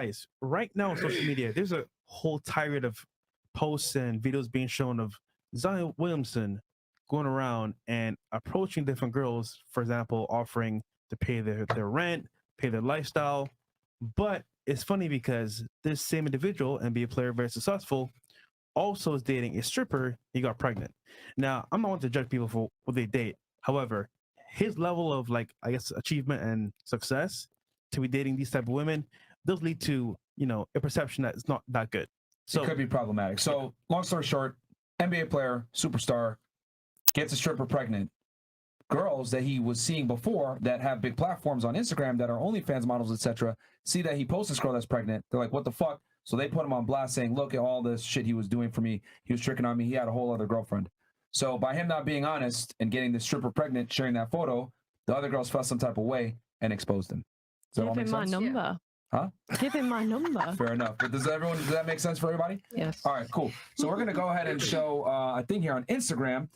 guys, right now on social media, there's a whole tirade of posts and videos being shown of Zion Williamson going around and approaching different girls, for example, offering to pay their rent, pay their lifestyle. But it's funny because this same individual, NBA player, very successful, also is dating a stripper. He got pregnant. Now, I'm not one to judge people for what they date. However, his level of, like, I guess, achievement and success to be dating these type of women does lead to, you know, a perception that it's not that good. So it could be problematic. So long story short, NBA player, superstar, gets a stripper pregnant. Girls that he was seeing before that have big platforms on Instagram that are OnlyFans models, etc., see that he posts this girl that's pregnant. They're like, what the fuck? So they put him on blast saying, look at all this shit he was doing for me. He was tricking on me. He had a whole other girlfriend. So by him not being honest and getting the stripper pregnant, sharing that photo, the other girls felt some type of way and exposed him. Does that all make sense? Give him my number. Huh? Give him my number. Fair enough. But does that make sense for everybody? Yes. All right, cool. So we're going to go ahead and show a thing here on Instagram.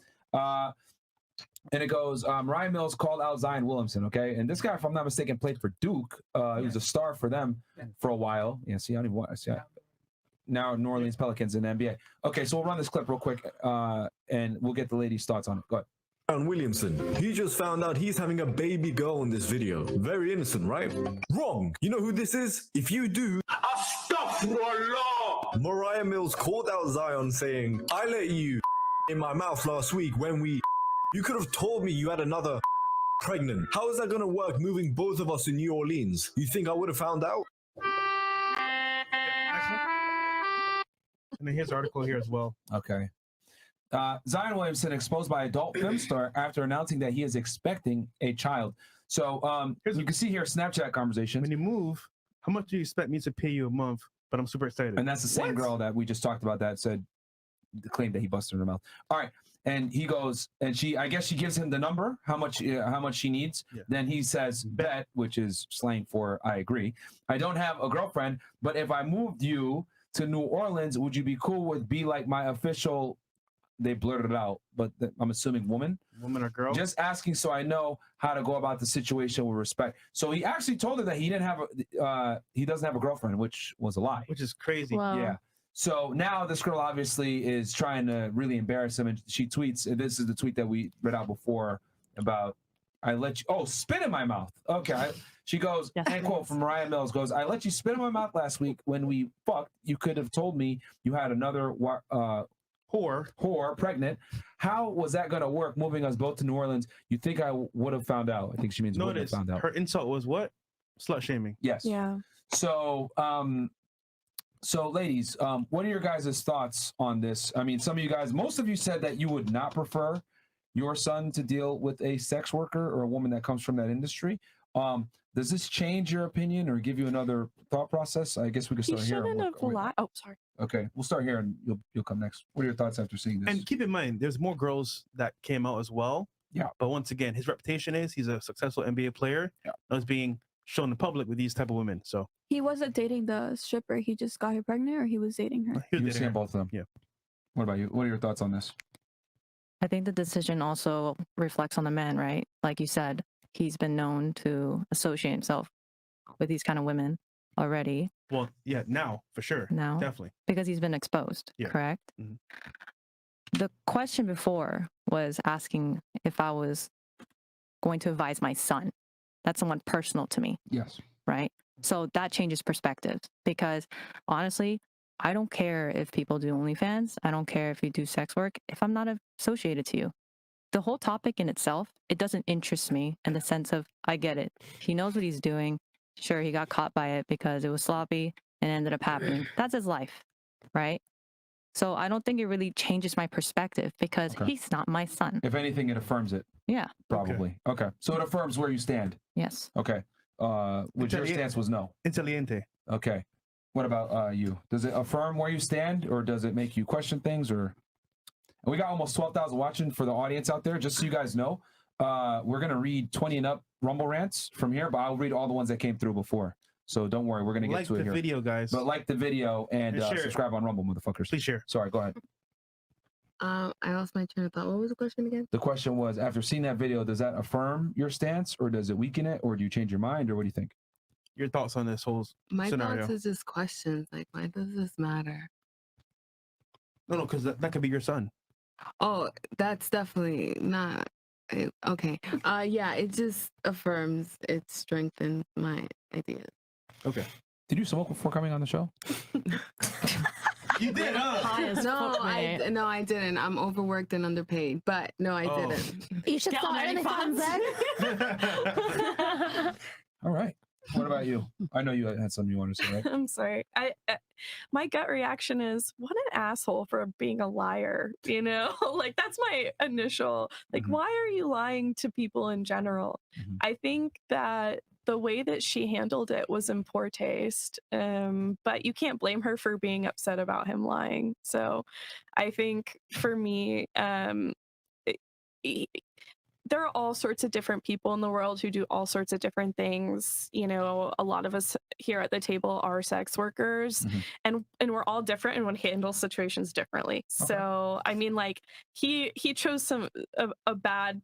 And it goes, Ryan Mills called out Zion Williamson, okay? And this guy, if I'm not mistaken, played for Duke. He was a star for them for a while. Yeah, see, I don't even want to see. Now New Orleans Pelicans in the NBA. Okay, so we'll run this clip real quick, and we'll get the ladies' thoughts on it. Go ahead. Zion Williamson, he just found out he's having a baby girl in this video. Very innocent, right? Wrong. You know who this is? If you do, Astaghfirullah! Mariah Mills called out Zion saying, I let you in my mouth last week when we... You could have told me you had another pregnant. How is that going to work moving both of us in New Orleans? You think I would have found out? And then here's the article here as well. Okay. Zion Williamson exposed by adult film star after announcing that he is expecting a child. So you can see here Snapchat conversation. When you move, how much do you expect me to pay you a month? But I'm super excited. And that's the same girl that we just talked about that claimed that he busted her mouth. All right. And he goes, and I guess she gives him the number, how much she needs. Yeah. Then he says, bet, which is slang for I agree. I don't have a girlfriend, but if I moved you to New Orleans, would you be cool with be like my official, they blurted it out, but I'm assuming woman or girl? Just asking so I know how to go about the situation with respect. So he actually told her that he doesn't have a girlfriend, which was a lie. Which is crazy. Wow. Yeah. So now this girl obviously is trying to really embarrass him, and she tweets, and this is the tweet that we read out before about, I let you, spit in my mouth. Okay. She goes, end quote from Mariah Mills goes, I let you spit in my mouth last week when we fucked. You could have told me you had another whore pregnant. How was that going to work moving us both to New Orleans? You think I would have found out? I think she means would have found out. Her insult was what? Slut shaming. Yes. Yeah. So, so ladies, what are your guys' thoughts on this? I mean, some of you guys, most of you said that you would not prefer your son to deal with a sex worker or a woman that comes from that industry. Does this change your opinion or give you another thought process? I guess we could start here. Oh, sorry. Okay, we'll start here and you'll come next. What are your thoughts after seeing this? And keep in mind, there's more girls that came out as well. Yeah. But once again, his reputation is he's a successful NBA player. Yeah. That was being shown in public with these type of women. So he wasn't dating the stripper. He just got her pregnant, or he was dating her. He was seeing both of them. Yeah. What about you? What are your thoughts on this? I think the decision also reflects on the man, right? Like you said, he's been known to associate himself with these kind of women already. Well, yeah, now for sure. Now, definitely, because he's been exposed. Yeah. Correct. Mm-hmm. The question before was asking if I was going to advise my son. That's somewhat personal to me. Yes. Right. So that changes perspectives, because honestly, I don't care if people do OnlyFans. I don't care if you do sex work if I'm not associated to you. The whole topic in itself, it doesn't interest me in the sense of, I get it. He knows what he's doing. Sure, he got caught by it because it was sloppy and ended up happening. That's his life, right? So I don't think it really changes my perspective, because he's not my son. If anything, it affirms it. Yeah. Probably. Okay. So it affirms where you stand. Yes. Okay. Which your stance was no. Intelligente. Okay. What about you? Does it affirm where you stand, or does it make you question things? Or and we got almost 12,000 watching for the audience out there. Just so you guys know, we're gonna read 20 and up Rumble rants from here, but I'll read all the ones that came through before. So don't worry, we're gonna get to it here. Like the video, guys. But like the video and subscribe on Rumble, motherfuckers. Please share. Sorry, go ahead. I lost my train of thought. What was the question again? The question was, after seeing that video, does that affirm your stance, or does it weaken it, or do you change your mind, or what do you think? your thoughts on this whole My scenario? thoughts is just questions. Like, why does this matter? No, because that could be your son. Oh, that's definitely not okay. Yeah, it just affirms, it strengthens my ideas. Okay. Did you smoke before coming on the show? You did, huh? High as No, fuck, mate. no, I didn't. I'm overworked and underpaid. But no, I Oh. didn't. You should Get on start OnlyFans. then. All right. What about you? I know you had something you wanted to say, right? I'm sorry. My gut reaction is, what an asshole for being a liar. You know, like that's my initial. Like, Mhm. why are you lying to people in general? Mhm. I think that the way that she handled it was in poor taste. But you can't blame her for being upset about him lying. So, I think for me, there are all sorts of different people in the world who do all sorts of different things. You know, a lot of us here at the table are sex workers, Mhm. and we're all different and would handle situations differently. Okay. So, I mean, like he chose a bad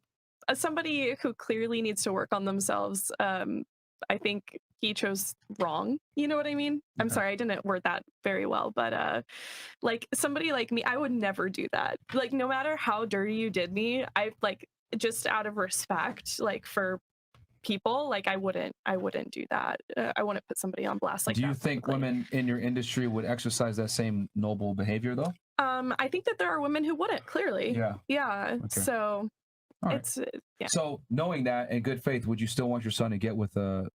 somebody who clearly needs to work on themselves. I think he chose wrong. You know what I mean? I'm Okay. sorry, I didn't word that very well, but like somebody like me, I would never do that. Like no matter how dirty you did me, I like just out of respect, like for people, like I wouldn't do that. I wouldn't put somebody on blast like Do that. you think publicly. women in your industry would exercise that same noble behavior, though? I think that there are women who wouldn't. Clearly, Yeah. yeah. Okay. So All right. it's yeah. So, knowing that in good faith, would you still want your son to get with a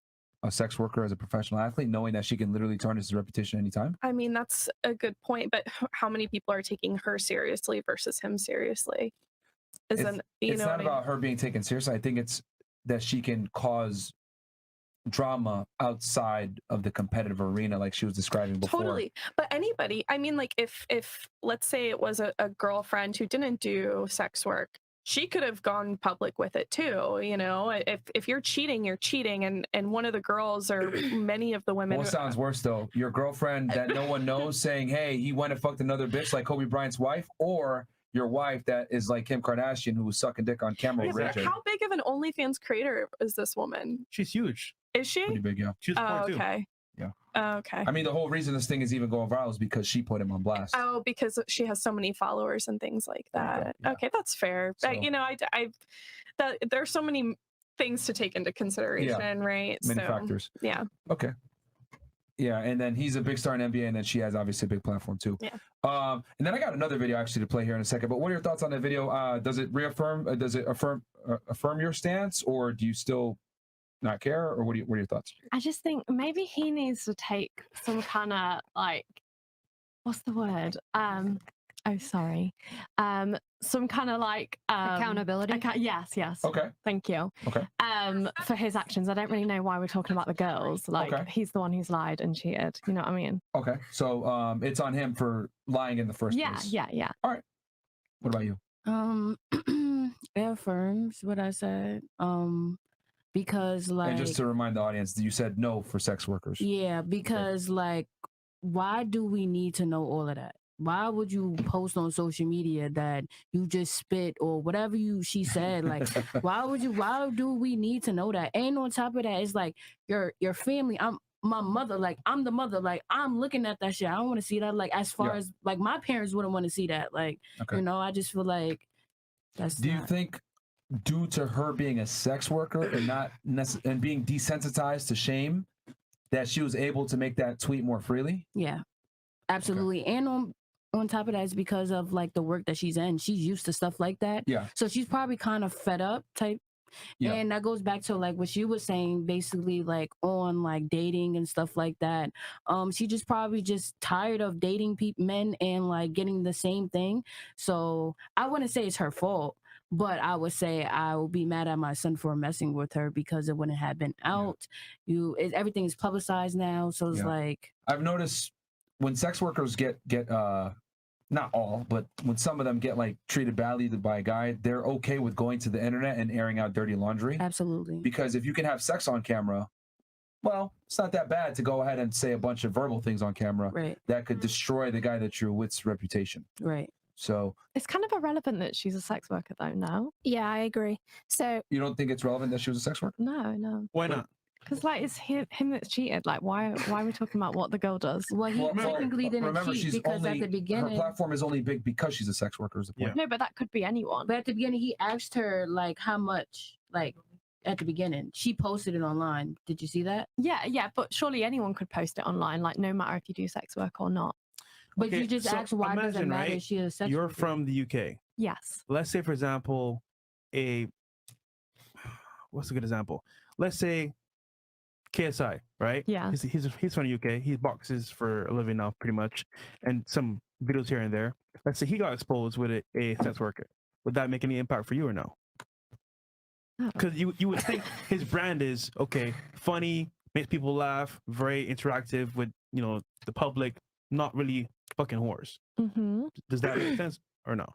sex worker as a professional athlete, knowing that she can literally tarnish his reputation anytime? I mean, that's a good point, but how many people are taking her seriously versus him seriously? It's You not know what I mean? about her being taken seriously. I think it's that she can cause drama outside of the competitive arena, like she was describing before. Totally. But anybody, I mean, like if let's say it was a girlfriend who didn't do sex work, she could have gone public with it too. You know, if you're cheating, you're cheating. And one of the girls or many of the women. What sounds worse though? Your girlfriend that no one knows saying, hey, he went and fucked another bitch like Kobe Bryant's wife, or your wife that is like Kim Kardashian who was sucking dick on camera Yeah, with Ray but J. how big of an OnlyFans creator is this woman? She's huge. Is she? Pretty big, yeah. She's Oh, too. okay. Yeah. Oh, okay. I mean, the whole reason this thing is even going viral is because she put him on blast. Oh, because she has so many followers and things like There you go, that. yeah. Okay, that's fair. So- But you know, there's so many things to take into consideration, right? Many So, factors. yeah. Okay. Yeah, and then he's a big star in NBA, and then she has obviously a big platform too. Yeah. And then I got another video actually to play here in a second. But what are your thoughts on that video? Does it reaffirm? Does it affirm your stance, or do you still not care, or what are your thoughts? I just think maybe he needs to take some kind of like, what's the word? Oh, sorry. Some kind of like Accountability. yes. Okay. Thank you. Okay. For his actions. I don't really know why we're talking about the girls. Like Okay. he's the one who's lied and cheated. You know what I mean? Okay. So it's on him for lying in the first place. Yeah. What about you? It affirms what I said. Because like, And just to remind the audience, you said no for sex workers. yeah, because like, why do we need to know all of that? Why would you post on social media that you just spit or whatever she said? Like, why do we need to know that? And on top of that, it's like your family. I'm my mother, like I'm the mother, like I'm looking at that shit. I don't want to see that. Like as far as like my parents wouldn't want to see that. Like, Okay. you know, I just feel like that's Do you think due to her being a sex worker and not and being desensitized to shame that she was able to make that tweet more freely? Yeah, absolutely. And on top of that, it's because of like the work that she's in. She's used to stuff like that. Yeah. So she's probably kind of fed up type. Yeah. And that goes back to like what she was saying, basically like on like dating and stuff like that. She just probably just tired of dating men and like getting the same thing. So I wouldn't say it's her fault, but I would say I would be mad at my son for messing with her because it wouldn't have been out. Everything is publicized now. So it's like, I've noticed when sex workers get not all, but when some of them get like treated badly by a guy, they're okay with going to the internet and airing out dirty laundry. absolutely. Because if you can have sex on camera, well, it's not that bad to go ahead and say a bunch of verbal things on camera Right, that could destroy the guy that you're with's reputation. right. So It's kind of irrelevant that she's a sex worker though now. Yeah, I agree. So you don't think it's relevant that she was a sex worker? No. Why not? Because like it's him that's cheated. Like why are we talking about what the girl does? Well, he technically didn't remember, cheat she's because only, at the beginning, her platform is only big because she's a sex worker. Is the point? No, but that could be anyone. but at the beginning he asked her like how much, like at the beginning she posted it online. Did you see that? Yeah, but surely anyone could post it online, like no matter if you do sex work or not. But Okay, you just so asked why does it imagine, matter right, if she is a sex You're worker? from the UK. Yes. Let's say, for example, what's a good example? Let's say KSI, right? Yeah. He's from the UK. He boxes for a living now, pretty much, and some videos here and there. Let's say he got exposed with a sex worker. Would that make any impact for you or no? Because you would think his brand is okay, funny, makes people laugh, very interactive with the public, not really fucking whores. Mm-hmm. Does that make sense or no?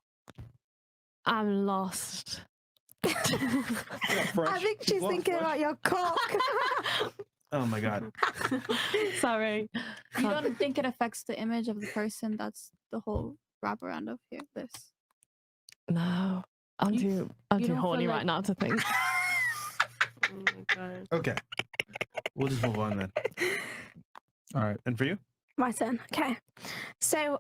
I'm lost. I think she's thinking about your cock. Oh my god. Sorry. You don't think it affects the image of the person? That's the whole wraparound of this. No. I'm too don't feel horny like- right now to think. Oh my god. Okay. We'll just move on then. All right. And for you? My turn. Okay. So,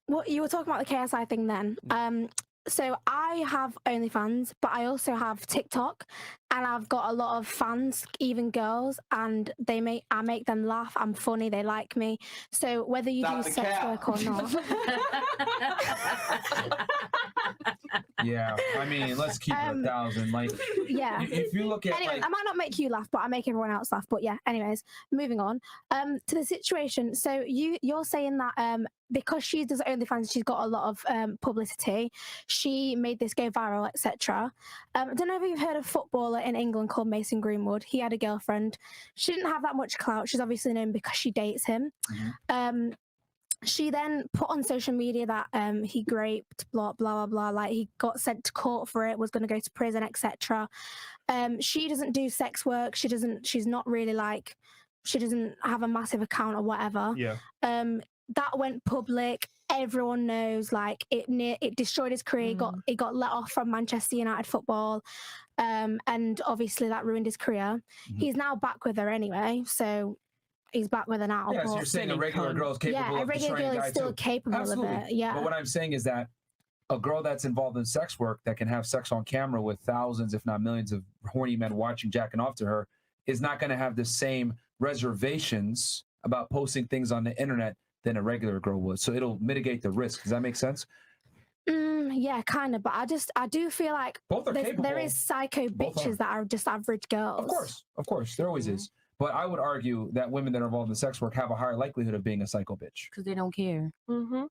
what you were talking about the KSI thing then. So I have OnlyFans, but I also have TikTok, and I've got a lot of fans, even girls, and I make them laugh. I'm funny. They like me. So whether you do sex work or not. Yeah, I mean, let's keep it 1,000. Like, Yeah. if you look at Anyway, like, I might not make you laugh, but I make everyone else laugh. But yeah, anyways, moving on to the situation. So you're saying that because she does OnlyFans, she's got a lot of publicity. She made this go viral, etc. I don't know if you've heard of a footballer in England called Mason Greenwood. He had a girlfriend. She didn't have that much clout. She's obviously known because she dates him. She then put on social media that he raped, blah blah blah blah. Like he got sent to court for it, was going to go to prison, etc. She doesn't do sex work. She's not really like. She doesn't have a massive account or whatever. Yeah. That went public. Everyone knows. Like it destroyed his career. He got let off from Manchester United football, and obviously that ruined his career. He's now back with her anyway. So. He's back with her now. yeah, so you're saying a regular girl is capable a of regular destroying girl a is guy still too. capable Absolutely. of it. Yeah. But what I'm saying is that a girl that's involved in sex work that can have sex on camera with thousands, if not millions, of horny men watching, jacking off to her, is not going to have the same reservations about posting things on the internet than a regular girl would. So it'll mitigate the risk. Does that make sense? Yeah, kind of. But I do feel like Both are capable. there is psycho Both bitches are. that are just average girls. Of course, there always is. But I would argue that women that are involved in sex work have a higher likelihood of being a psycho bitch. Because they don't care. Mm-hmm.